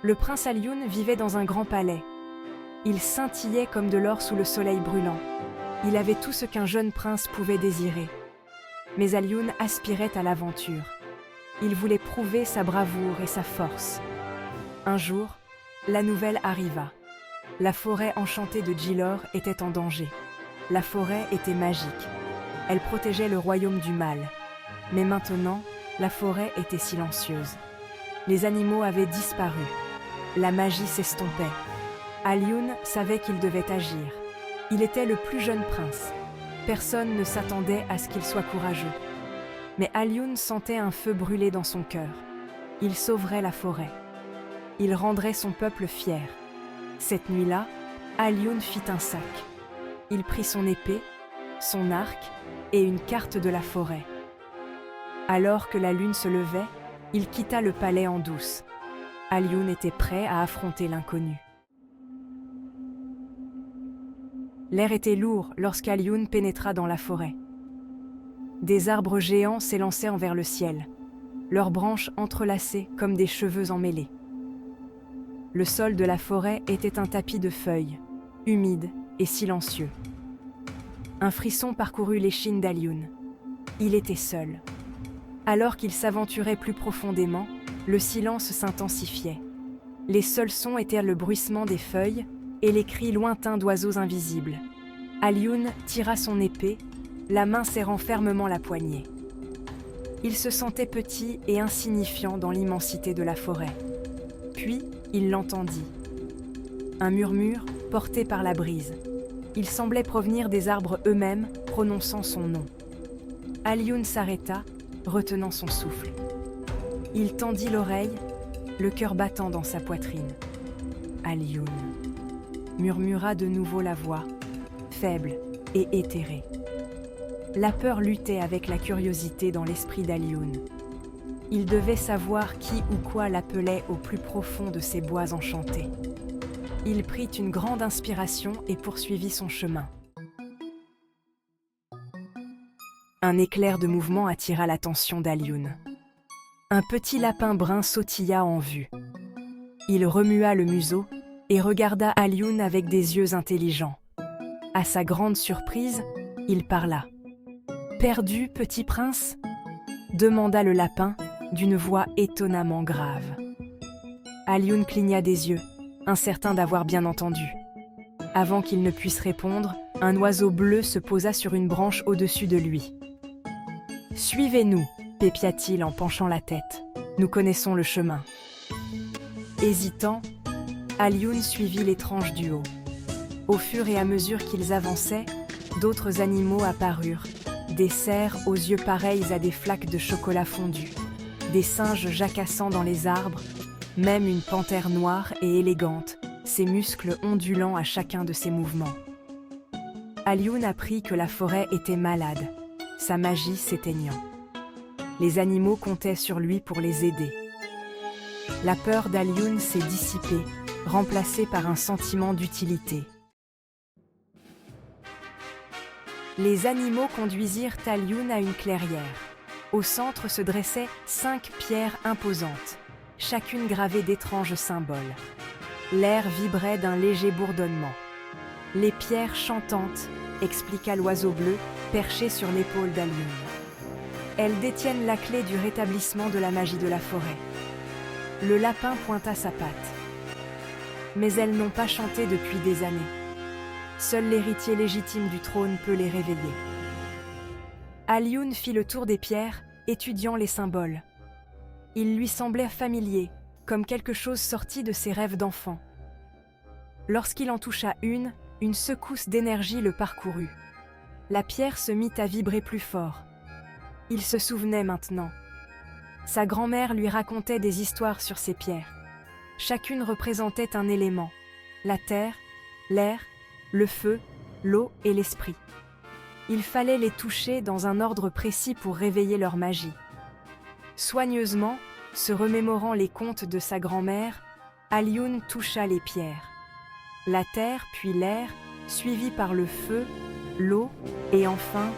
Le prince Alioun vivait dans un grand palais. Il scintillait comme de l'or sous le soleil brûlant. Il avait tout ce qu'un jeune prince pouvait désirer. Mais Alioun aspirait à l'aventure. Il voulait prouver sa bravoure et sa force. Un jour, la nouvelle arriva. La forêt enchantée de Djilor était en danger. La forêt était magique. Elle protégeait le royaume du mal. Mais maintenant, la forêt était silencieuse. Les animaux avaient disparu. La magie s'estompait. Alioun savait qu'il devait agir. Il était le plus jeune prince. Personne ne s'attendait à ce qu'il soit courageux. Mais Alioun sentait un feu brûler dans son cœur. Il sauverait la forêt. Il rendrait son peuple fier. Cette nuit-là, Alioun fit un sac. Il prit son épée, son arc et une carte de la forêt. Alors que la lune se levait, il quitta le palais en douce. Alioun était prêt à affronter l'inconnu. L'air était lourd lorsqu'Alioun pénétra dans la forêt. Des arbres géants s'élançaient envers le ciel, leurs branches entrelacées comme des cheveux emmêlés. Le sol de la forêt était un tapis de feuilles, humide et silencieux. Un frisson parcourut l'échine d'Alioun. Il était seul. Alors qu'il s'aventurait plus profondément, le silence s'intensifiait. Les seuls sons étaient le bruissement des feuilles et les cris lointains d'oiseaux invisibles. Alioun tira son épée, la main serrant fermement la poignée. Il se sentait petit et insignifiant dans l'immensité de la forêt. Puis, il l'entendit. Un murmure porté par la brise. Il semblait provenir des arbres eux-mêmes, prononçant son nom. Alioun s'arrêta, retenant son souffle. Il tendit l'oreille, le cœur battant dans sa poitrine. « Alioun » murmura de nouveau la voix, faible et éthérée. La peur luttait avec la curiosité dans l'esprit d'Alioun. Il devait savoir qui ou quoi l'appelait au plus profond de ces bois enchantés. Il prit une grande inspiration et poursuivit son chemin. Un éclair de mouvement attira l'attention d'Alioun. Un petit lapin brun sautilla en vue. Il remua le museau et regarda Alioun avec des yeux intelligents. À sa grande surprise, il parla. « Perdu, petit prince ?» demanda le lapin d'une voix étonnamment grave. Alioun cligna des yeux, incertain d'avoir bien entendu. Avant qu'il ne puisse répondre, un oiseau bleu se posa sur une branche au-dessus de lui. « Suivez-nous » pépia-t-il en penchant la tête. « Nous connaissons le chemin. » Hésitant, Alioun suivit l'étrange duo. Au fur et à mesure qu'ils avançaient, d'autres animaux apparurent, des cerfs aux yeux pareils à des flaques de chocolat fondu, des singes jacassant dans les arbres, même une panthère noire et élégante, ses muscles ondulants à chacun de ses mouvements. Alioun apprit que la forêt était malade, sa magie s'éteignant. Les animaux comptaient sur lui pour les aider. La peur d'Alioun s'est dissipée, remplacée par un sentiment d'utilité. Les animaux conduisirent Alioun à une clairière. Au centre se dressaient 5 pierres imposantes, chacune gravée d'étranges symboles. L'air vibrait d'un léger bourdonnement. « Les pierres chantantes », expliqua l'oiseau bleu, perché sur l'épaule d'Alioun. « Elles détiennent la clé du rétablissement de la magie de la forêt. » Le lapin pointa sa patte. « Mais elles n'ont pas chanté depuis des années. Seul l'héritier légitime du trône peut les réveiller. » Alioun fit le tour des pierres, étudiant les symboles. Ils lui semblaient familiers, comme quelque chose sorti de ses rêves d'enfant. Lorsqu'il en toucha une secousse d'énergie le parcourut. La pierre se mit à vibrer plus fort. Il se souvenait maintenant. Sa grand-mère lui racontait des histoires sur ces pierres. Chacune représentait un élément, la terre, l'air, le feu, l'eau et l'esprit. Il fallait les toucher dans un ordre précis pour réveiller leur magie. Soigneusement, se remémorant les contes de sa grand-mère, Alioun toucha les pierres. La terre puis l'air, suivi par le feu, l'eau et enfin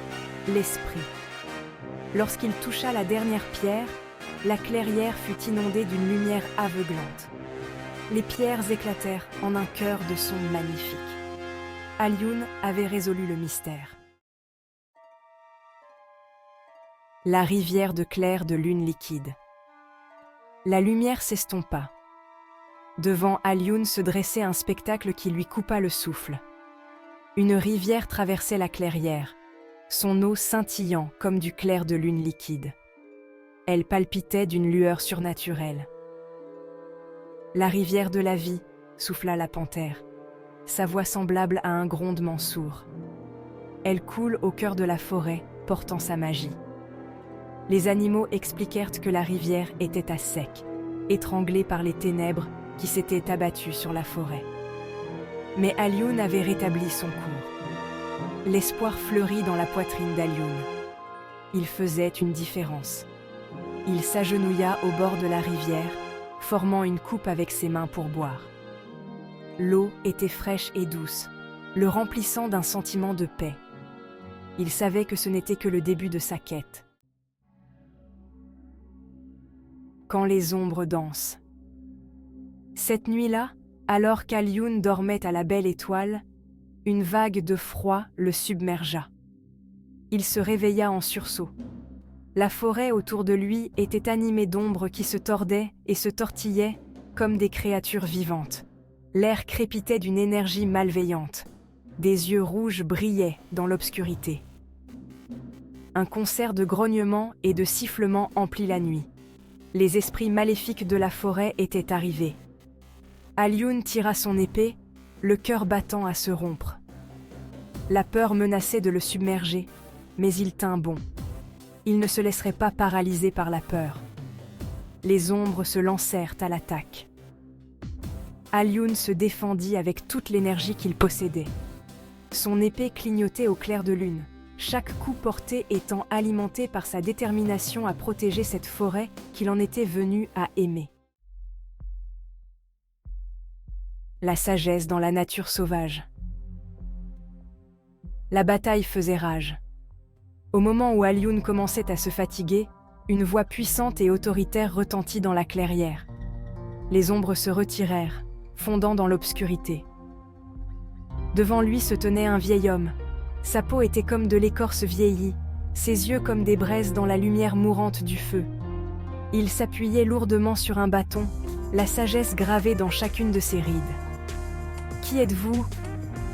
l'esprit. Lorsqu'il toucha la dernière pierre, la clairière fut inondée d'une lumière aveuglante. Les pierres éclatèrent en un chœur de sons magnifiques. Alioun avait résolu le mystère. La rivière de clair de lune liquide. La lumière s'estompa. Devant Alioun se dressait un spectacle qui lui coupa le souffle. Une rivière traversait la clairière, son eau scintillant comme du clair de lune liquide. Elle palpitait d'une lueur surnaturelle. La rivière de la vie, souffla la panthère, sa voix semblable à un grondement sourd. Elle coule au cœur de la forêt, portant sa magie. Les animaux expliquèrent que la rivière était à sec, étranglée par les ténèbres qui s'étaient abattues sur la forêt. Mais Alioun avait rétabli son cours. L'espoir fleurit dans la poitrine d'Alioun. Il faisait une différence. Il s'agenouilla au bord de la rivière, formant une coupe avec ses mains pour boire. L'eau était fraîche et douce, le remplissant d'un sentiment de paix. Il savait que ce n'était que le début de sa quête. Quand les ombres dansent. Cette nuit-là, alors qu'Alioun dormait à la belle étoile, une vague de froid le submergea. Il se réveilla en sursaut. La forêt autour de lui était animée d'ombres qui se tordaient et se tortillaient comme des créatures vivantes. L'air crépitait d'une énergie malveillante. Des yeux rouges brillaient dans l'obscurité. Un concert de grognements et de sifflements emplit la nuit. Les esprits maléfiques de la forêt étaient arrivés. Alioun tira son épée, le cœur battant à se rompre. La peur menaçait de le submerger, mais il tint bon. Il ne se laisserait pas paralyser par la peur. Les ombres se lancèrent à l'attaque. Alioun se défendit avec toute l'énergie qu'il possédait. Son épée clignotait au clair de lune, chaque coup porté étant alimenté par sa détermination à protéger cette forêt qu'il en était venu à aimer. La sagesse dans la nature sauvage. La bataille faisait rage. Au moment où Alioun commençait à se fatiguer, une voix puissante et autoritaire retentit dans la clairière. Les ombres se retirèrent, fondant dans l'obscurité. Devant lui se tenait un vieil homme. Sa peau était comme de l'écorce vieillie, ses yeux comme des braises dans la lumière mourante du feu. Il s'appuyait lourdement sur un bâton, la sagesse gravée dans chacune de ses rides. « Qui êtes-vous »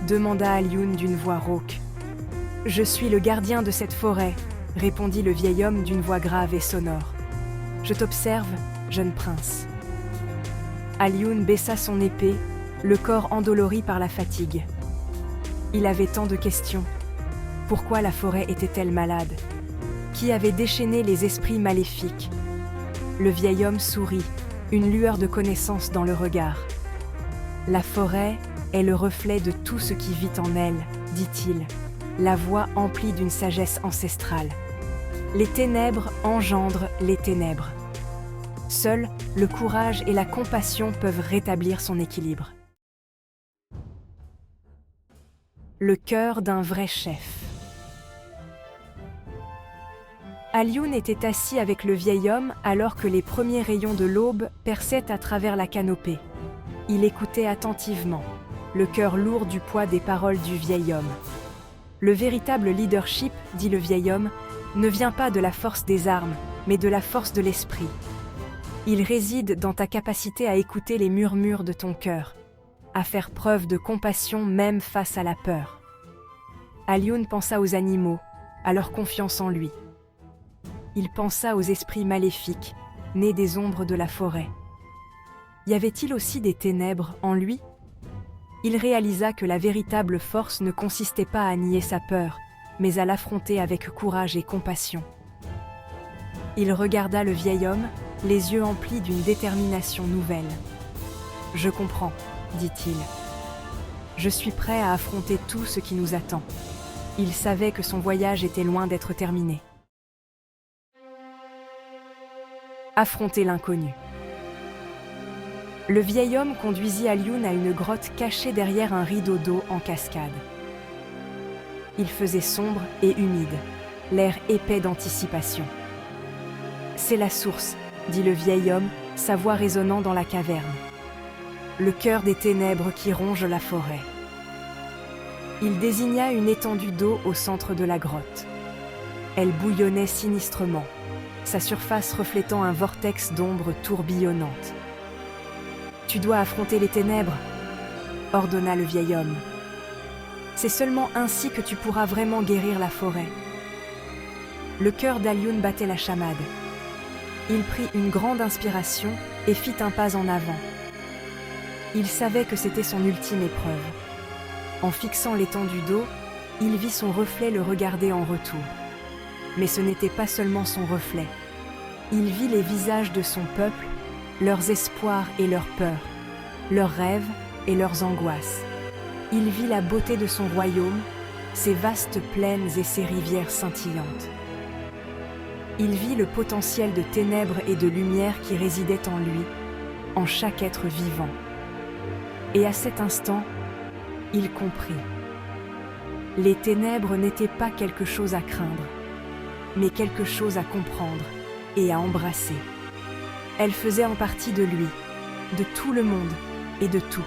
demanda Alioun d'une voix rauque. « Je suis le gardien de cette forêt » répondit le vieil homme d'une voix grave et sonore. « Je t'observe, jeune prince. » Alioun baissa son épée, le corps endolori par la fatigue. Il avait tant de questions. Pourquoi la forêt était-elle malade? Qui avait déchaîné les esprits maléfiques? Le vieil homme sourit, une lueur de connaissance dans le regard. « La forêt est le reflet de tout ce qui vit en elle, dit-il, la voix emplie d'une sagesse ancestrale. Les ténèbres engendrent les ténèbres. Seuls le courage et la compassion peuvent rétablir son équilibre. Le cœur d'un vrai chef. Alioun était assis avec le vieil homme alors que les premiers rayons de l'aube perçaient à travers la canopée. Il écoutait attentivement, le cœur lourd du poids des paroles du vieil homme. Le véritable leadership, dit le vieil homme, ne vient pas de la force des armes, mais de la force de l'esprit. Il réside dans ta capacité à écouter les murmures de ton cœur, à faire preuve de compassion même face à la peur. Alioun pensa aux animaux, à leur confiance en lui. Il pensa aux esprits maléfiques, nés des ombres de la forêt. Y avait-il aussi des ténèbres en lui? Il réalisa que la véritable force ne consistait pas à nier sa peur, mais à l'affronter avec courage et compassion. Il regarda le vieil homme, les yeux emplis d'une détermination nouvelle. « Je comprends, » dit-il. « Je suis prêt à affronter tout ce qui nous attend. » Il savait que son voyage était loin d'être terminé. Affronter l'inconnu. Le vieil homme conduisit Alioun à une grotte cachée derrière un rideau d'eau en cascade. Il faisait sombre et humide, l'air épais d'anticipation. « C'est la source », dit le vieil homme, sa voix résonnant dans la caverne. le cœur des ténèbres qui ronge la forêt. Il désigna une étendue d'eau au centre de la grotte. Elle bouillonnait sinistrement, sa surface reflétant un vortex d'ombre tourbillonnante. « Tu dois affronter les ténèbres », ordonna le vieil homme. « C'est seulement ainsi que tu pourras vraiment guérir la forêt. » Le cœur d'Alioune battait la chamade. Il prit une grande inspiration et fit un pas en avant. Il savait que c'était son ultime épreuve. En fixant l'étendue d'eau, il vit son reflet le regarder en retour. Mais ce n'était pas seulement son reflet. Il vit les visages de son peuple, leurs espoirs et leurs peurs, leurs rêves et leurs angoisses. Il vit la beauté de son royaume, ses vastes plaines et ses rivières scintillantes. Il vit le potentiel de ténèbres et de lumière qui résidait en lui, en chaque être vivant. Et à cet instant, il comprit. Les ténèbres n'étaient pas quelque chose à craindre, mais quelque chose à comprendre et à embrasser. Elles faisaient en partie de lui, de tout le monde et de tout.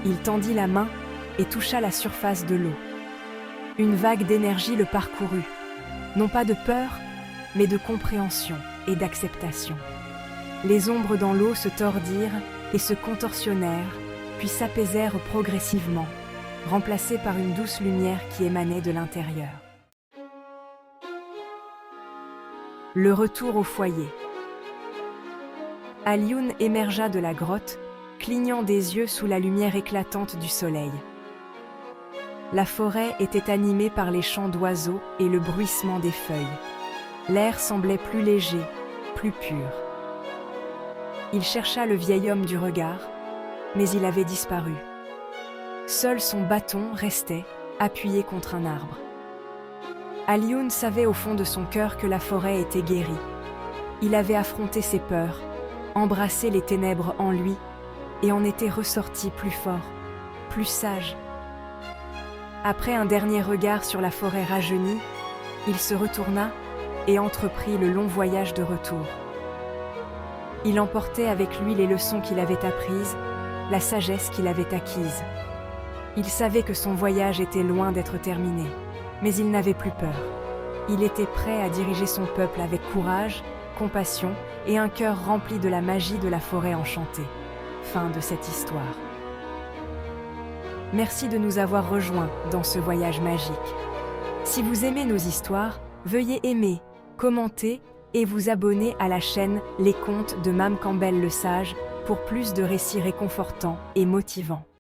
Il tendit la main et toucha la surface de l'eau. Une vague d'énergie le parcourut, non pas de peur, mais de compréhension et d'acceptation. Les ombres dans l'eau se tordirent et se contorsionnèrent, puis s'apaisèrent progressivement, remplacées par une douce lumière qui émanait de l'intérieur. Le retour au foyer. Alioune émergea de la grotte, clignant des yeux sous la lumière éclatante du soleil. La forêt était animée par les chants d'oiseaux et le bruissement des feuilles. L'air semblait plus léger, plus pur. Il chercha le vieil homme du regard, mais il avait disparu. Seul son bâton restait, appuyé contre un arbre. Alioune savait au fond de son cœur que la forêt était guérie. Il avait affronté ses peurs, embrassé les ténèbres en lui, et en était ressorti plus fort, plus sage. Après un dernier regard sur la forêt rajeunie, il se retourna et entreprit le long voyage de retour. Il emportait avec lui les leçons qu'il avait apprises, la sagesse qu'il avait acquise. Il savait que son voyage était loin d'être terminé, mais il n'avait plus peur. Il était prêt à diriger son peuple avec courage, compassion et un cœur rempli de la magie de la forêt enchantée. Fin de cette histoire. Merci de nous avoir rejoints dans ce voyage magique. Si vous aimez nos histoires, veuillez aimer, commenter et vous abonner à la chaîne Les Contes de Mame Campbell le Sage pour plus de récits réconfortants et motivants.